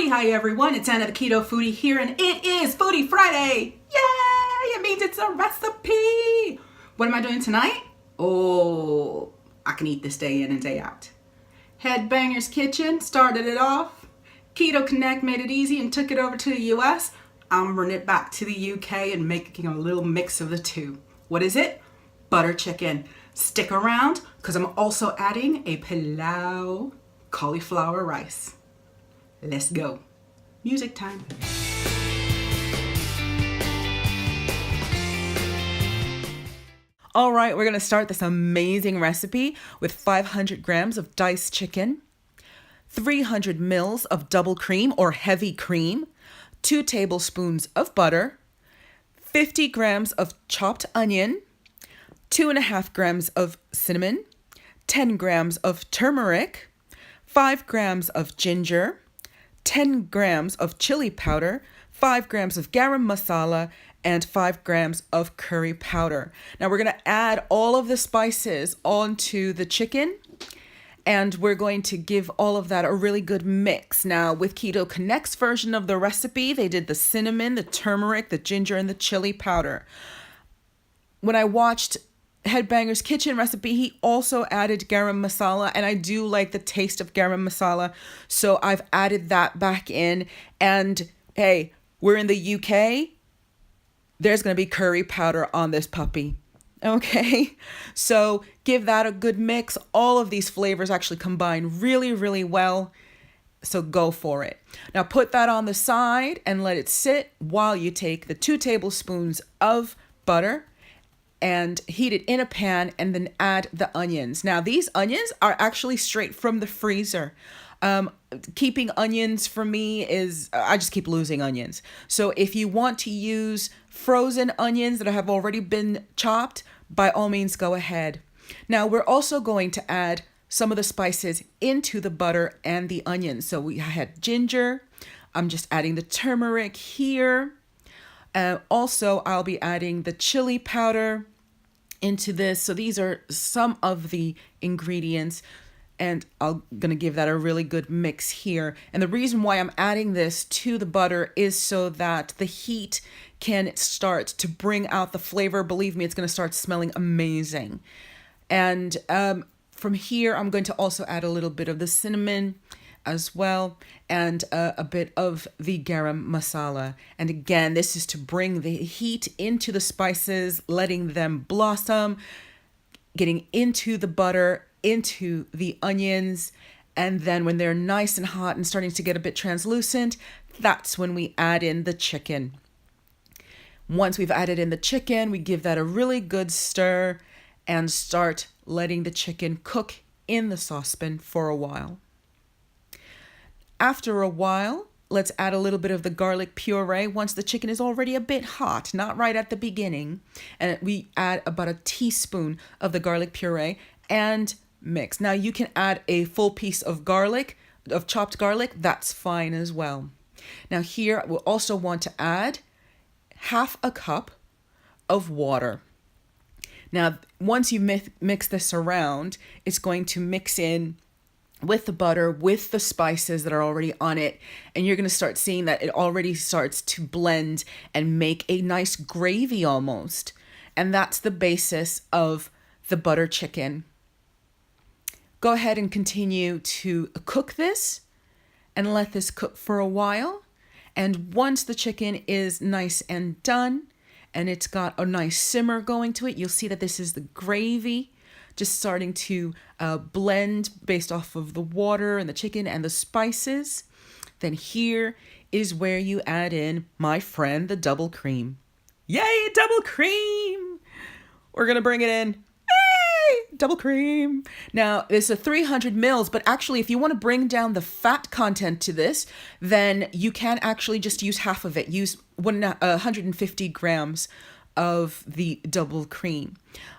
Foodie, hi everyone, it's Anna the Keto Foodie here, and it is Foodie Friday! Yay! It means it's a recipe! What am I doing tonight? Oh, I can eat this day in and day out. Headbangers Kitchen started it off. Keto Connect made it easy and took it over to the US. I'm bringing it back to the UK and making a little mix of the two. What is it? Butter chicken. Stick around, because I'm also adding a pilau cauliflower rice. Let's go. Music time. All right, we're going to start this amazing recipe with 500 grams of diced chicken, 300 mils of double cream or heavy cream, 2 tablespoons of butter, 50 grams of chopped onion, 2.5 grams of cinnamon, 10 grams of turmeric, 5 grams of ginger, 10 grams of chili powder, 5 grams of garam masala, and 5 grams of curry powder. Now we're going to add all of the spices onto the chicken, and we're going to give all of that a really good mix. Now with Keto Connect's version of the recipe, they did the cinnamon, the turmeric, the ginger, and the chili powder. When I watched Headbangers Kitchen recipe, he also added garam masala, and I do like the taste of garam masala, so I've added that back in. And hey, we're in the UK, there's going to be curry powder on this puppy. Okay, so give that a good mix. All of these flavors actually combine really, really well, so go for it. Now put that on the side and let it sit while you take the 2 tablespoons of butter and heat it in a pan, and then add the onions. Now these onions are actually straight from the freezer. Keeping onions for me is, I just keep losing onions. So if you want to use frozen onions that have already been chopped, by all means go ahead. Now we're also going to add some of the spices into the butter and the onions. So we had ginger. I'm just adding the turmeric here. Also, I'll be adding the chili powder into this. So these are some of the ingredients, and I'm going to give that a really good mix here. And the reason why I'm adding this to the butter is so that the heat can start to bring out the flavor. Believe me, it's going to start smelling amazing. And from here, I'm going to also add a little bit of the cinnamon as well, and a bit of the garam masala. And again, this is to bring the heat into the spices, letting them blossom, getting into the butter, into the onions, and then when they're nice and hot and starting to get a bit translucent, that's when we add in the chicken. Once we've added in the chicken, we give that a really good stir and start letting the chicken cook in the saucepan for a while. After a while, let's add a little bit of the garlic puree once the chicken is already a bit hot, not right at the beginning. And we add about a teaspoon of the garlic puree and mix. Now you can add a full piece of garlic, of chopped garlic, that's fine as well. Now here we'll also want to add half a cup of water. Now once you mix this around, it's going to mix in with the butter, with the spices that are already on it, and you're going to start seeing that it already starts to blend and make a nice gravy almost. And that's the basis of the butter chicken. Go ahead and continue to cook this and let this cook for a while. And once the chicken is nice and done and it's got a nice simmer going to it, you'll see that this is the gravy just starting to blend based off of the water and the chicken and the spices. Then here is where you add in, my friend, the double cream. Yay, double cream! We're gonna bring it in. Hey, double cream. Now, this is 300 mils, but actually if you want to bring down the fat content to this, then you can actually just use half of it. Use 150 grams of the double cream.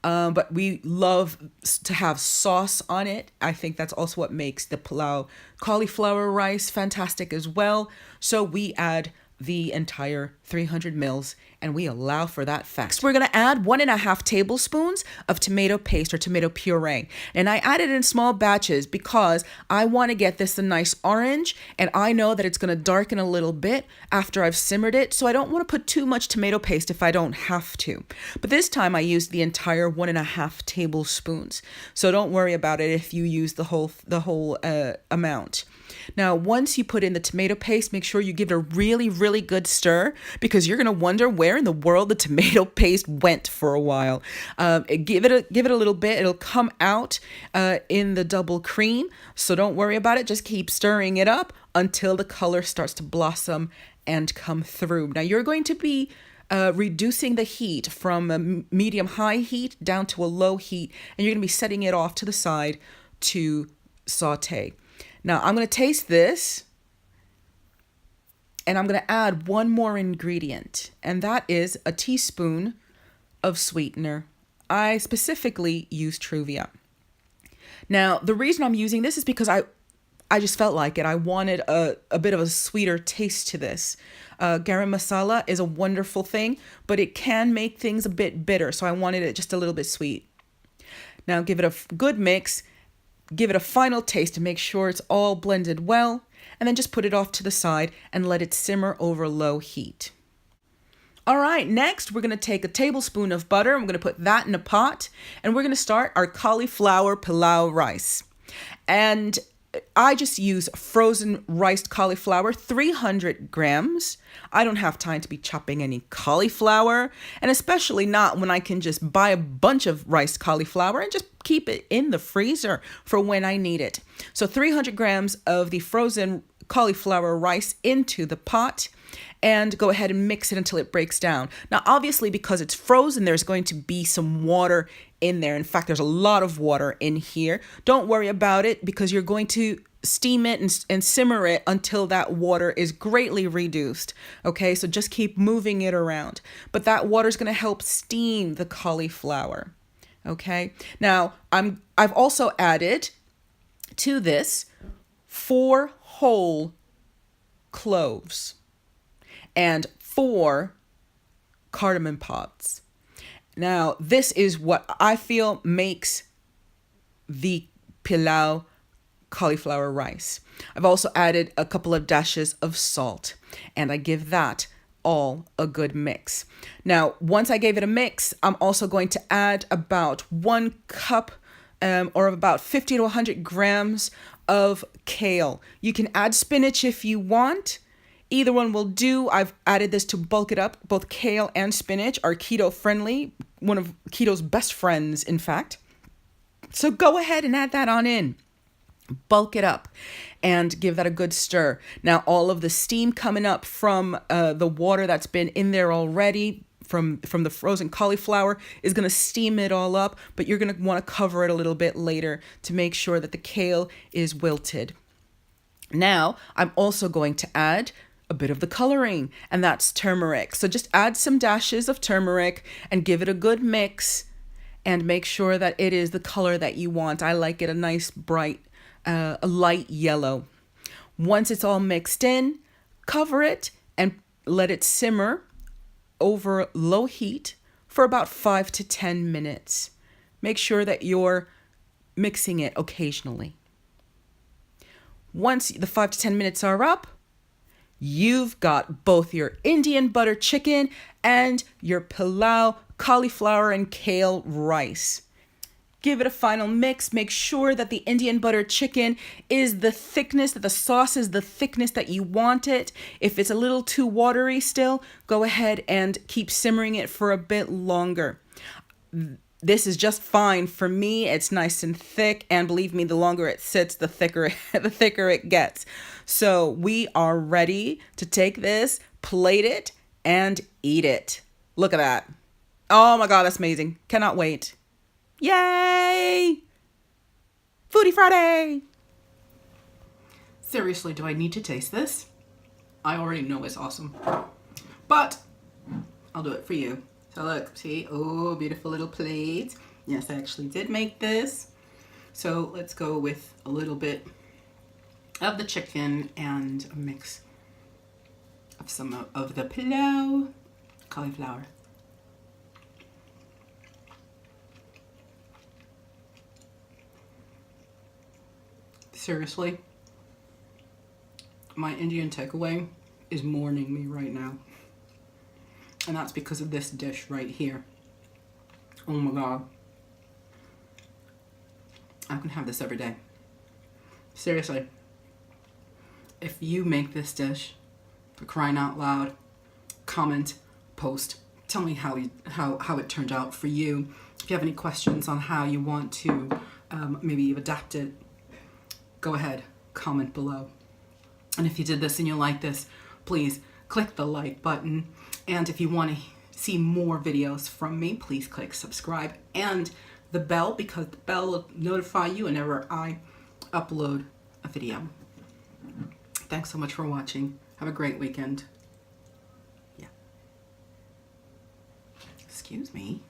But we love to have sauce on it. I think that's also what makes the pilau cauliflower rice fantastic as well. So we add the entire 300 mils and we allow for that fact. Next, we're going to add 1.5 tablespoons of tomato paste or tomato puree. And I add it in small batches because I want to get this a nice orange, and I know that it's going to darken a little bit after I've simmered it, so I don't want to put too much tomato paste if I don't have to. But this time I used the entire 1.5 tablespoons. So don't worry about it if you use the whole amount. Now, once you put in the tomato paste, make sure you give it a really, really good stir, because you're going to wonder where in the world the tomato paste went for a while. Give it a little bit. It'll come out in the double cream. So don't worry about it. Just keep stirring it up until the color starts to blossom and come through. Now, you're going to be reducing the heat from a medium-high heat down to a low heat, and you're going to be setting it off to the side to saute. Now, I'm going to taste this, and I'm going to add one more ingredient, and that is a teaspoon of sweetener. I specifically use Truvia. Now, the reason I'm using this is because I just felt like it. I wanted a bit of a sweeter taste to this. Garam masala is a wonderful thing, but it can make things a bit bitter, so I wanted it just a little bit sweet. Now, give it a good mix. Give it a final taste to make sure it's all blended well, and then just put it off to the side and let it simmer over low heat. All right, next we're going to take a tablespoon of butter. I'm going to put that in a pot, and we're going to start our cauliflower pilau rice. And I just use frozen riced cauliflower, 300 grams. I don't have time to be chopping any cauliflower, and especially not when I can just buy a bunch of riced cauliflower and just keep it in the freezer for when I need it. So 300 grams of the frozen cauliflower rice into the pot, and go ahead and mix it until it breaks down. Now, obviously, because it's frozen, there's going to be some water in there. In fact, there's a lot of water in here. Don't worry about it, because you're going to steam it and simmer it until that water is greatly reduced. Okay, so just keep moving it around. But that water is going to help steam the cauliflower. Okay, now I've also added to this 4 whole cloves and 4 cardamom pods. Now, this is what I feel makes the pilau cauliflower rice. I've also added a couple of dashes of salt, and I give that all a good mix. Now, once I gave it a mix, I'm also going to add about 1 cup or about 50 to 100 grams of kale. You can add spinach if you want. Either one will do. I've added this to bulk it up. Both kale and spinach are keto friendly, one of keto's best friends, in fact. So go ahead and add that on in. Bulk it up and give that a good stir. Now, all of the steam coming up from the water that's been in there already from the frozen cauliflower is going to steam it all up, but you're going to want to cover it a little bit later to make sure that the kale is wilted. Now, I'm also going to add a bit of the coloring, and that's turmeric. So just add some dashes of turmeric and give it a good mix and make sure that it is the color that you want. I like it a nice bright, a light yellow. Once it's all mixed in, cover it and let it simmer over low heat for about 5 to 10 minutes. Make sure that you're mixing it occasionally. Once the 5 to 10 minutes are up, you've got both your Indian butter chicken and your pilau cauliflower and kale rice. Give it a final mix. Make sure that the Indian butter chicken is the thickness, that the sauce is the thickness that you want it. If it's a little too watery still, go ahead and keep simmering it for a bit longer. This is just fine for me. It's nice and thick, and believe me, the longer it sits, the thicker it gets. So we are ready to take this, plate it, and eat it. Look at that. Oh my God, that's amazing. Cannot wait. Yay! Foodie Friday! Seriously, do I need to taste this? I already know it's awesome. But I'll do it for you. So look, see? Oh, beautiful little plate. Yes, I actually did make this. So let's go with a little bit of the chicken and a mix of some of the pilau. cauliflower. Seriously, my Indian takeaway is mourning me right now. And that's because of this dish right here. Oh my God. I can have this every day. Seriously. If you make this dish, for crying out loud, comment, post, tell me how it turned out for you. If you have any questions on how you want to maybe adapt it, go ahead, comment below. And if you did this and you like this, please click the like button. And if you want to see more videos from me, please click subscribe and the bell, because the bell will notify you whenever I upload a video. Thanks so much for watching. Have a great weekend. Yeah. Excuse me.